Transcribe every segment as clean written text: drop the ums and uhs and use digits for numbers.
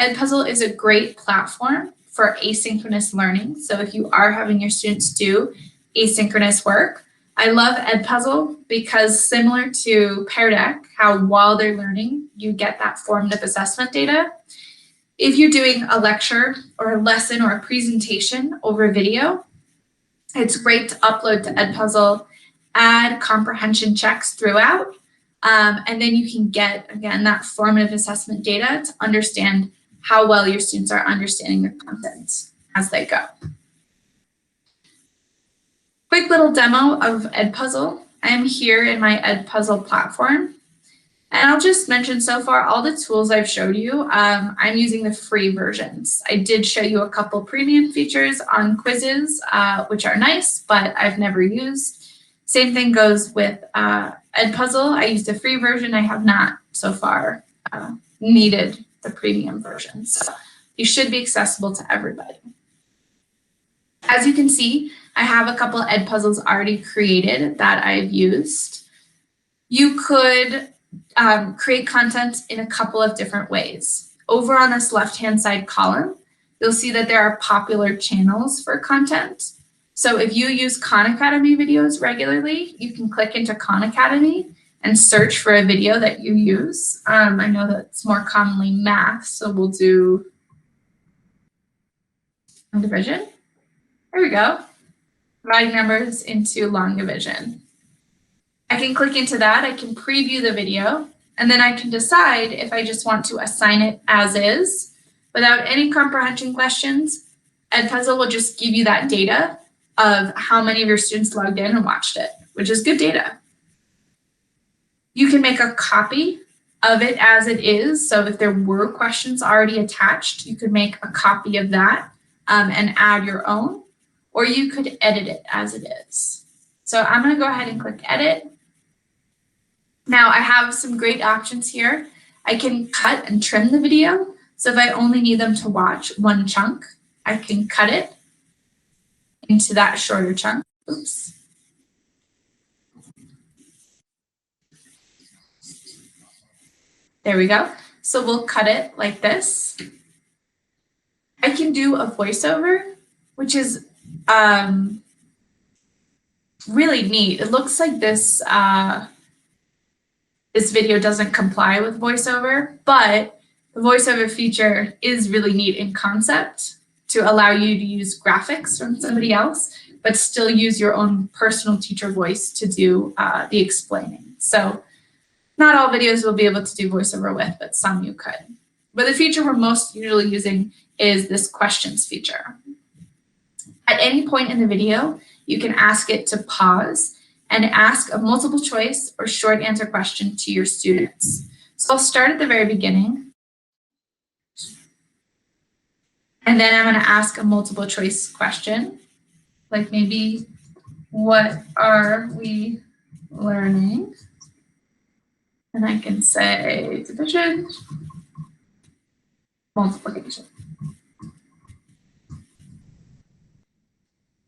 EdPuzzle is a great platform for asynchronous learning. So if you are having your students do asynchronous work, I love EdPuzzle because similar to Pear Deck, how while they're learning, you get that formative assessment data. If you're doing a lecture or a lesson or a presentation over video, it's great to upload to EdPuzzle, add comprehension checks throughout, and then you can get, again, that formative assessment data to understand how well your students are understanding the content as they go. Quick little demo of EdPuzzle. I am here in my EdPuzzle platform. And I'll just mention so far all the tools I've showed you, I'm using the free versions. I did show you a couple premium features on quizzes, which are nice, but I've never used. Same thing goes with EdPuzzle. I used the free version. I have not so far needed the premium version. So you should be accessible to everybody. As you can see, I have a couple of EdPuzzles already created that I've used. You could create content in a couple of different ways. Over on this left-hand side column, you'll see that there are popular channels for content. So if you use Khan Academy videos regularly, you can click into Khan Academy and search for a video that you use. I know that's more commonly math, so we'll do long division. There we go. Dividing numbers into long division. I can click into that, I can preview the video, and then I can decide if I just want to assign it as is. Without any comprehension questions, EdPuzzle will just give you that data of how many of your students logged in and watched it, which is good data. You can make a copy of it as it is. So if there were questions already attached, you could make a copy of that and add your own, or you could edit it as it is. So I'm going to go ahead and click edit. Now I have some great options here. I can cut and trim the video. So if I only need them to watch one chunk, I can cut it into that shorter chunk. Oops. There we go. So we'll cut it like this. I can do a voiceover, which is really neat. It looks like this this video doesn't comply with voiceover, but the voiceover feature is really neat in concept to allow you to use graphics from somebody else, but still use your own personal teacher voice to do the explaining. So not all videos will be able to do voiceover with, but some you could. But the feature we're most usually using is this questions feature. At any point in the video, you can ask it to pause and ask a multiple choice or short answer question to your students. So I'll start at the very beginning. And then I'm going to ask a multiple choice question, like maybe, what are we learning? And I can say division, multiplication.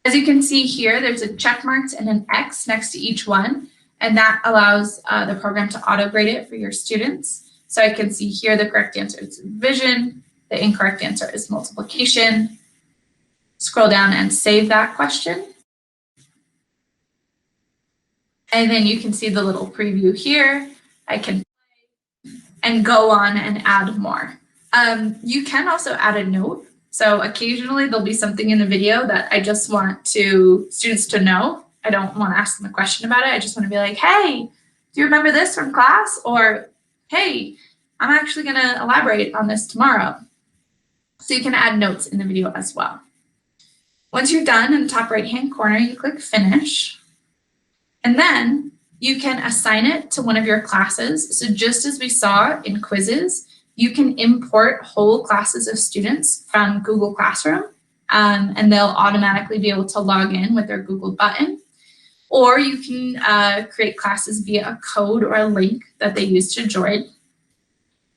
As you can see here, there's a check mark and an X next to each one, and that allows the program to auto-grade it for your students. So I can see here the correct answer is division, the incorrect answer is multiplication. Scroll down and save that question. And then you can see the little preview here. I can play and go on and add more. You can also add a note. So occasionally there'll be something in the video that I just want students to know. I don't want to ask them a question about it. I just want to be like, hey, do you remember this from class? Or, hey, I'm actually going to elaborate on this tomorrow. So you can add notes in the video as well. Once you're done, in the top right-hand corner, you click Finish. And then you can assign it to one of your classes. So just as we saw in quizzes, you can import whole classes of students from Google Classroom, and they'll automatically be able to log in with their Google button. Or you can create classes via a code or a link that they use to join.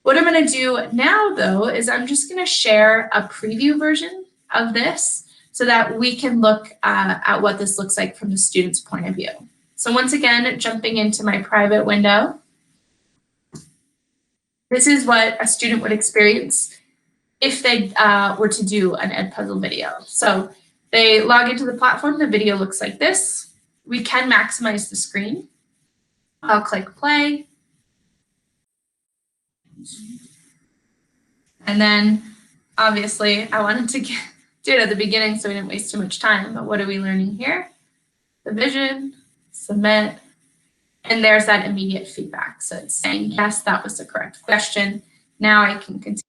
What I'm going to do now, though, is I'm just going to share a preview version of this so that we can look at what this looks like from the student's point of view. So once again, jumping into my private window, this is what a student would experience if they were to do an EdPuzzle video. So they log into the platform, the video looks like this. We can maximize the screen. I'll click play. And then obviously I wanted to do it at the beginning so we didn't waste too much time, but what are we learning here? The vision, submit, and there's that immediate feedback. So it's saying, yes, that was the correct question. Now I can continue.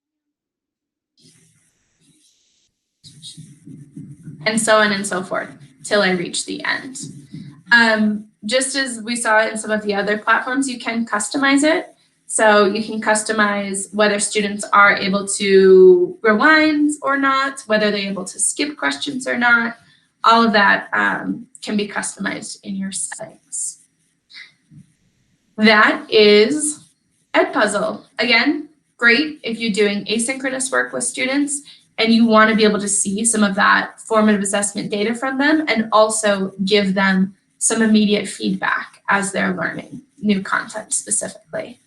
And so on and so forth till I reach the end. Just as we saw in some of the other platforms, you can customize it. So you can customize whether students are able to rewind or not, whether they're able to skip questions or not. All of that can be customized in your settings. That is EdPuzzle. Again, great if you're doing asynchronous work with students and you want to be able to see some of that formative assessment data from them and also give them some immediate feedback as they're learning new content specifically.